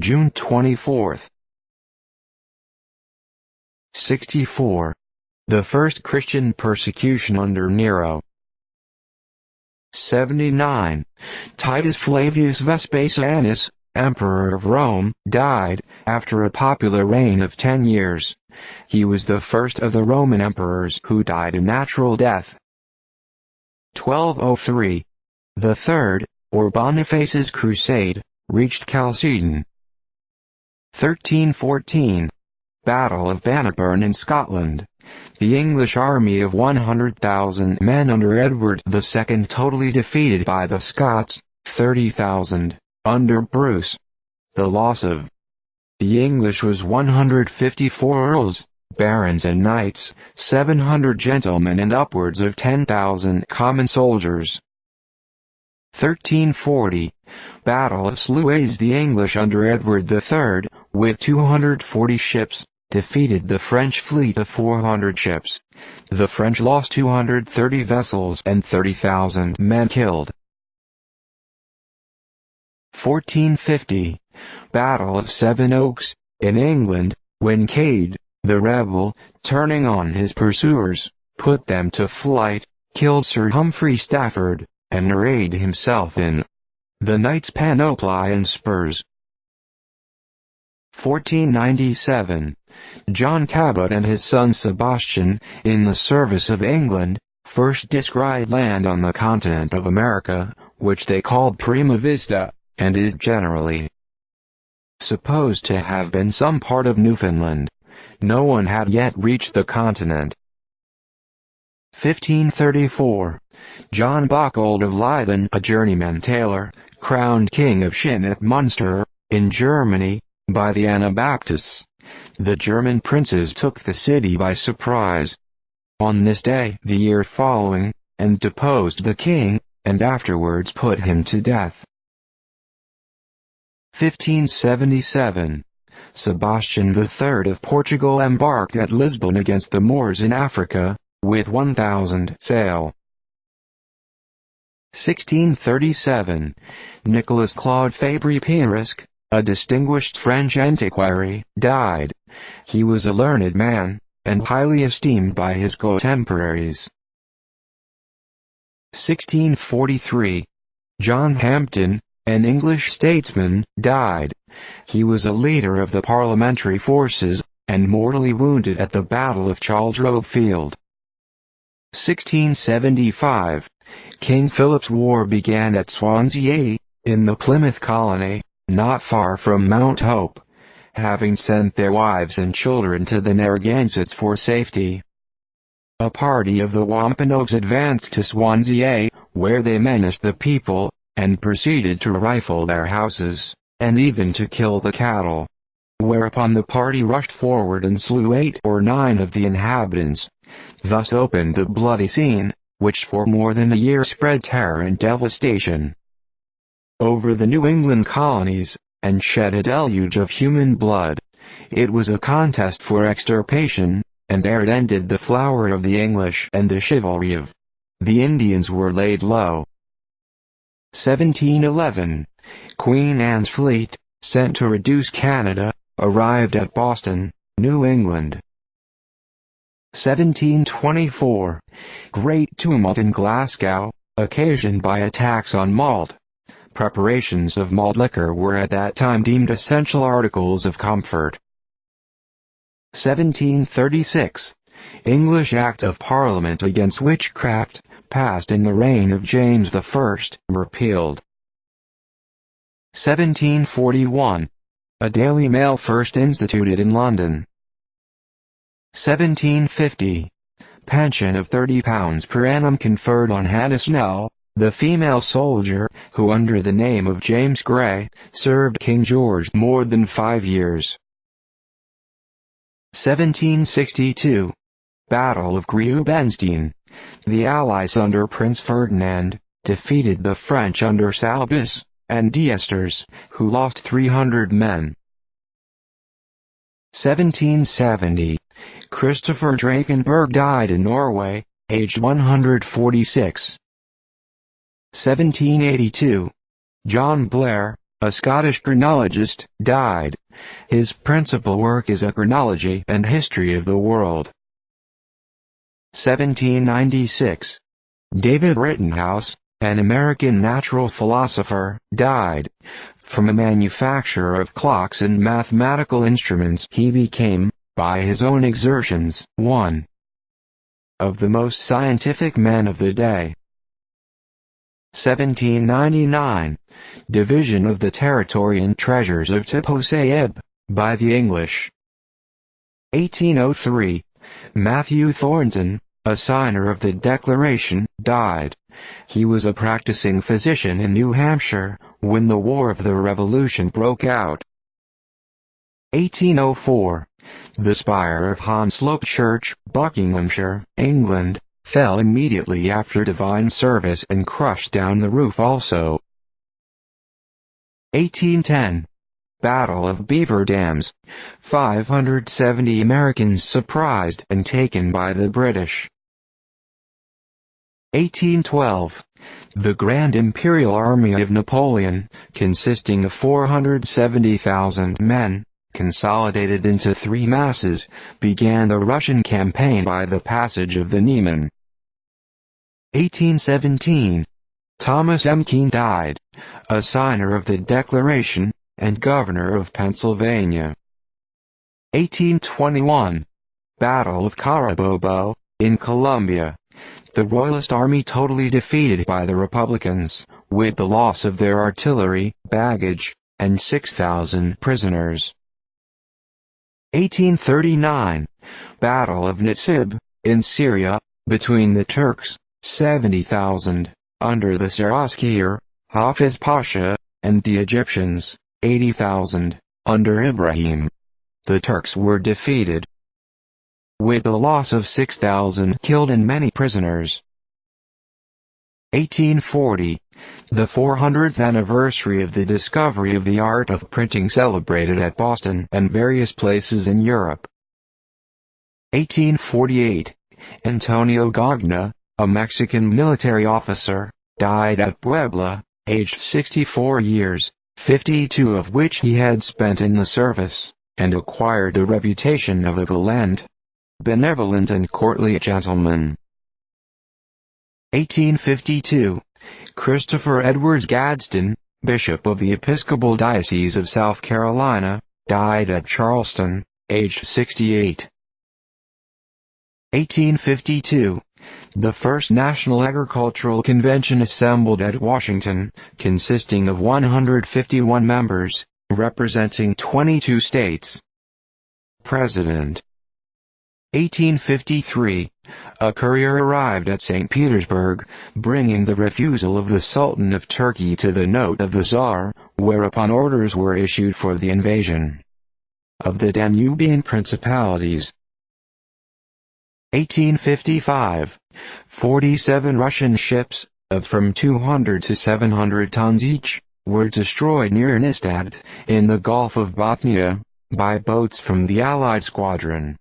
June 24. 64. The first Christian persecution under Nero. 79. Titus Flavius Vespasianus, Emperor of Rome, died, after a popular reign of 10 years. He was the first of the Roman emperors who died a natural death. 1203. The Third, or Boniface's Crusade, reached Chalcedon. 1314. Battle of Bannockburn in Scotland. The English army of 100,000 men under Edward II totally defeated by the Scots, 30,000, under Bruce. The loss of the English was 154 earls, barons and knights, 700 gentlemen and upwards of 10,000 common soldiers. 1340. Battle of Sluys. The English under Edward III, with 240 ships, defeated the French fleet of 400 ships. The French lost 230 vessels and 30,000 men killed. 1450. Battle of Sevenoaks, in England, when Cade, the rebel, turning on his pursuers, put them to flight, killed Sir Humphrey Stafford, and arrayed himself in the knight's panoply and spurs. 1497. John Cabot and his son Sebastian, in the service of England, first descried land on the continent of America, which they called Prima Vista, and is generally supposed to have been some part of Newfoundland. No one had yet reached the continent. 1534. John Bockhold of Leyden, a journeyman tailor, crowned King of Schyn at Munster, in Germany, by the Anabaptists. The German princes took the city by surprise on this day the year following, and deposed the king, and afterwards put him to death. 1577. Sebastian III of Portugal embarked at Lisbon against the Moors in Africa, with 1,000 sail. 1637. Nicolas Claude Fabry-Peiresc, a distinguished French antiquary, died. He was a learned man, and highly esteemed by his contemporaries. 1643. John Hampden, an English statesman, died. He was a leader of the parliamentary forces, and mortally wounded at the Battle of Charleroi Field. 1675. King Philip's War began at Swansea, in the Plymouth colony, not far from Mount Hope, having sent their wives and children to the Narragansetts for safety. A party of the Wampanoags advanced to Swansea, where they menaced the people, and proceeded to rifle their houses, and even to kill the cattle. Whereupon the party rushed forward and slew 8 or 9 of the inhabitants. Thus opened the bloody scene, which for more than a year spread terror and devastation over the New England colonies, and shed a deluge of human blood. It was a contest for extirpation, and ere it ended the flower of the English and the chivalry of the Indians were laid low. 1711. Queen Anne's fleet, sent to reduce Canada, arrived at Boston, New England. 1724. Great tumult in Glasgow, occasioned by attacks on malt. Preparations of malt liquor were at that time deemed essential articles of comfort. 1736. English Act of Parliament against witchcraft, passed in the reign of James I, repealed. 1741. A Daily Mail first instituted in London. 1750. Pension of £30 per annum conferred on Hannah Snell, the female soldier, who under the name of James Gray, served King George more than 5 years. 1762. Battle of Grubenstein. The Allies under Prince Ferdinand, defeated the French under Salbus and D'Esters, who lost 300 men. 1770. Christopher Drakenberg died in Norway, aged 146. 1782. John Blair, a Scottish chronologist, died. His principal work is A Chronology and History of the World. 1796. David Rittenhouse, an American natural philosopher, died. From a manufacturer of clocks and mathematical instruments he became, by his own exertions, one of the most scientific men of the day. 1799. Division of the territory and treasures of Tippoo Saib, by the English. 1803. Matthew Thornton, a signer of the Declaration, died. He was a practicing physician in New Hampshire, when the War of the Revolution broke out. 1804. The spire of Hounslow Church, Buckinghamshire, England, fell immediately after divine service and crushed down the roof also. 1810. Battle of Beaver Dams. 570 Americans surprised and taken by the British. 1812. The Grand Imperial Army of Napoleon, consisting of 470,000 men, consolidated into three masses, began the Russian campaign by the passage of the Niemen. 1817. Thomas M. Keene died, a signer of the Declaration, and governor of Pennsylvania. 1821. Battle of Carabobo, in Colombia. The Royalist army totally defeated by the Republicans, with the loss of their artillery, baggage, and 6,000 prisoners. 1839. Battle of Nisib, in Syria, between the Turks, 70,000, under the Saraskir, Hafiz Pasha, and the Egyptians, 80,000, under Ibrahim. The Turks were defeated, with the loss of 6,000 killed and many prisoners. 1840. The 400th anniversary of the discovery of the art of printing celebrated at Boston and various places in Europe. 1848. Antonio Gagna, a Mexican military officer, died at Puebla, aged 64 years, 52 of which he had spent in the service, and acquired the reputation of a gallant, benevolent and courtly gentleman. 1852. Christopher Edwards Gadsden, Bishop of the Episcopal Diocese of South Carolina, died at Charleston, aged 68. 1852. The first National Agricultural Convention assembled at Washington, consisting of 151 members, representing 22 states. President. 1853. A courier arrived at St. Petersburg, bringing the refusal of the Sultan of Turkey to the note of the Tsar, whereupon orders were issued for the invasion of the Danubian principalities. 1855. 47 Russian ships, of from 200 to 700 tons each, were destroyed near Nystad, in the Gulf of Bothnia, by boats from the Allied squadron.